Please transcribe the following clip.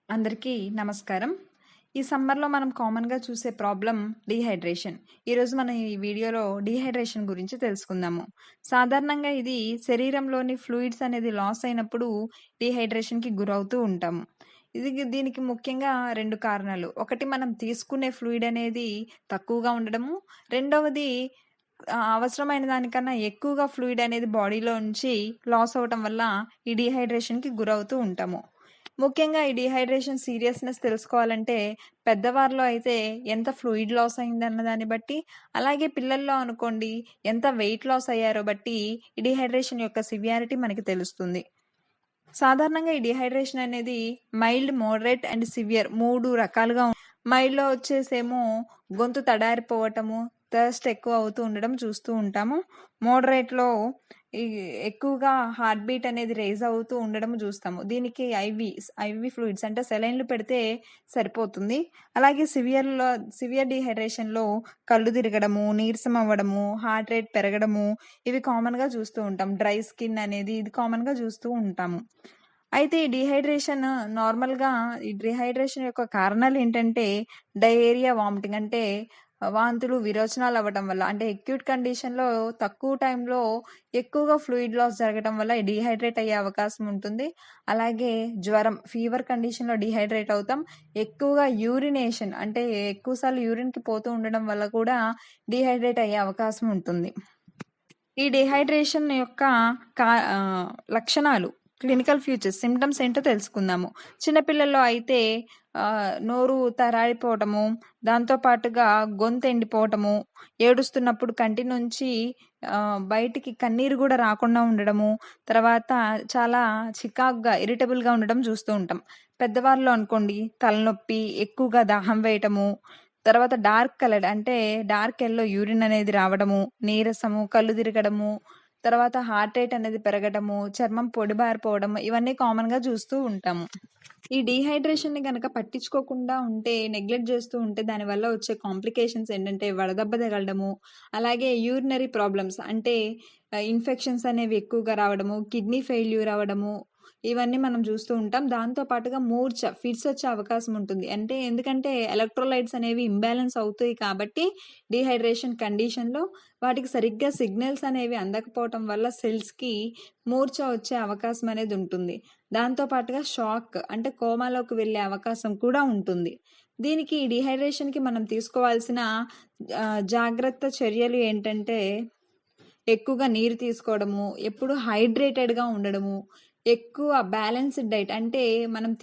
అందరికీ నమస్కారం. ఈ సమ్మర్‌లో మనం కామన్‌గా చూసే ప్రాబ్లమ్ డీహైడ్రేషన్. ఈరోజు మనం ఈ వీడియోలో డీహైడ్రేషన్ గురించి తెలుసుకుందాము. సాధారణంగా ఇది శరీరంలోని ఫ్లూయిడ్స్ అనేది లాస్ అయినప్పుడు డీహైడ్రేషన్‌కి గురవుతూ ఉంటాము. దీనికి ముఖ్యంగా 2 కారణాలు. ఒకటి మనం తీసుకునే ఫ్లూయిడ్ అనేది తక్కువగా ఉండడము. రెండవది అవసరమైన దానికన్నా ఎక్కువగా ఫ్లూయిడ్ అనేది బాడీలో నుంచి లాస్ అవ్వటం వల్ల ఈ డీహైడ్రేషన్‌కి గురవుతూ ఉంటాము. ముఖ్యంగా ఈ డీహైడ్రేషన్ సీరియస్‌నెస్ తెలుసుకోవాలంటే పెద్దవారిలో అయితే ఎంత ఫ్లూయిడ్ లాస్ అయిందన్న దాన్ని బట్టి, అలాగే పిల్లల్లో అనుకోండి ఎంత వెయిట్ లాస్ అయ్యారో బట్టి ఈ డీహైడ్రేషన్ యొక్క సివియారిటీ మనకి తెలుస్తుంది. సాధారణంగా ఈ డీహైడ్రేషన్ అనేది మైల్డ్, మోడరేట్ అండ్ సివియర్ 3 రకాలుగా మైల్డ్‌లో వచ్చేసేమో గొంతు తడారిపోవటము, థర్స్ట్ ఎక్కువ అవుతూ ఉండడం చూస్తూ ఉంటాము. మోడరేట్‌లో ఈ ఎక్కువగా హార్ట్ బీట్ అనేది రైజ్ అవుతూ ఉండడం చూస్తాము. దీనికి ఐవీ ఫ్లూయిడ్స్ అంటే సెలైన్‌లు పెడితే సరిపోతుంది. అలాగే సివియర్ డీహైడ్రేషన్‌లో కళ్ళు తిరగడము, నీరసం అవ్వడము, హార్ట్ రేట్ పెరగడము ఇవి కామన్‌గా చూస్తూ ఉంటాం. డ్రై స్కిన్ అనేది ఇది కామన్‌గా చూస్తూ ఉంటాము. అయితే ఈ డీహైడ్రేషన్ యొక్క కారణాలేంటంటే డయేరియా, వామిటింగ్ అంటే వాంతులు, విరోచనాలు అవ్వటం వల్ల అంటే అక్యూట్ కండిషన్‌లో తక్కువ టైంలో ఎక్కువగా ఫ్లూయిడ్ లాస్ జరగటం వల్ల డీహైడ్రేట్ అయ్యే అవకాశం ఉంటుంది. అలాగే జ్వరం, ఫీవర్ కండిషన్‌లో డీహైడ్రేట్ అవుతాం. ఎక్కువగా యూరినేషన్ అంటే ఎక్కువ సార్లు యూరిన్‌కి పోతూ ఉండడం వల్ల కూడా డీహైడ్రేట్ అయ్యే అవకాశం ఉంటుంది. ఈ డీహైడ్రేషన్ యొక్క లక్షణాలు, క్లినికల్ ఫీచర్స్, సింప్టమ్స్ ఏంటో తెలుసుకుందాము. చిన్నపిల్లల్లో అయితే నోరు తరారిపోవటము, దాంతో పాటుగా గొంతు ఎండిపోవటము, ఏడుస్తున్నప్పుడు కంటి నుంచి బయటికి కన్నీరు కూడా రాకుండా ఉండడము, తర్వాత చాలా చికాకుగా, ఇరిటబుల్‌గా ఉండడం చూస్తూ ఉంటాం. పెద్దవారిలో అనుకోండి తలనొప్పి, ఎక్కువగా దాహం వేయటము, తర్వాత డార్క్ కలర్డ్ అంటే డార్క్ యెల్లో యూరిన్ అనేది రావడము, నీరసము, కళ్ళు తిరగడము, తర్వాత హార్ట్ రేట్ అనేది పెరగడము, చర్మం పొడిబారిపోవడం ఇవన్నీ కామన్‌గా చూస్తూ ఉంటాము. ఈ డీహైడ్రేషన్‌ని గనక పట్టించుకోకుండా ఉంటే, నెగ్లెక్ట్ చేస్తూ ఉంటే దానివల్ల వచ్చే కాంప్లికేషన్స్ ఏంటంటే వడదెబ్బ తగలడము, అలాగే యూరినరీ ప్రాబ్లమ్స్ అంటే ఇన్ఫెక్షన్స్ అనేవి ఎక్కువగా రావడము, కిడ్నీ ఫెయిల్యూర్ అవ్వడము ఇవన్నీ మనం చూస్తూ ఉంటాం. దాంతో పాటుగా ఫిట్స్ వచ్చే అవకాశం ఉంటుంది. అంటే ఎందుకంటే ఎలక్ట్రోలైట్స్ అనేవి ఇంబాలెన్స్ అవుతాయి కాబట్టి డీహైడ్రేషన్ కండిషన్‌లో వాటికి సరిగ్గా సిగ్నల్స్ అనేవి అందకపోవటం వల్ల సెల్స్‌కి మూర్ఛ వచ్చే అవకాశం అనేది ఉంటుంది. దాంతో పాటుగా షాక్ అంటే కోమాలోకి వెళ్ళే అవకాశం కూడా ఉంటుంది. దీనికి డీహైడ్రేషన్‌కి మనం తీసుకోవాల్సిన జాగ్రత్త చర్యలు ఏంటంటే ఎక్కువగా నీరు తీసుకోవడము, ఎప్పుడు హైడ్రేటెడ్‌గా ఉండడము, ఎక్కువ బ్యాలెన్స్‌డ్ డైట్ అంటే మనం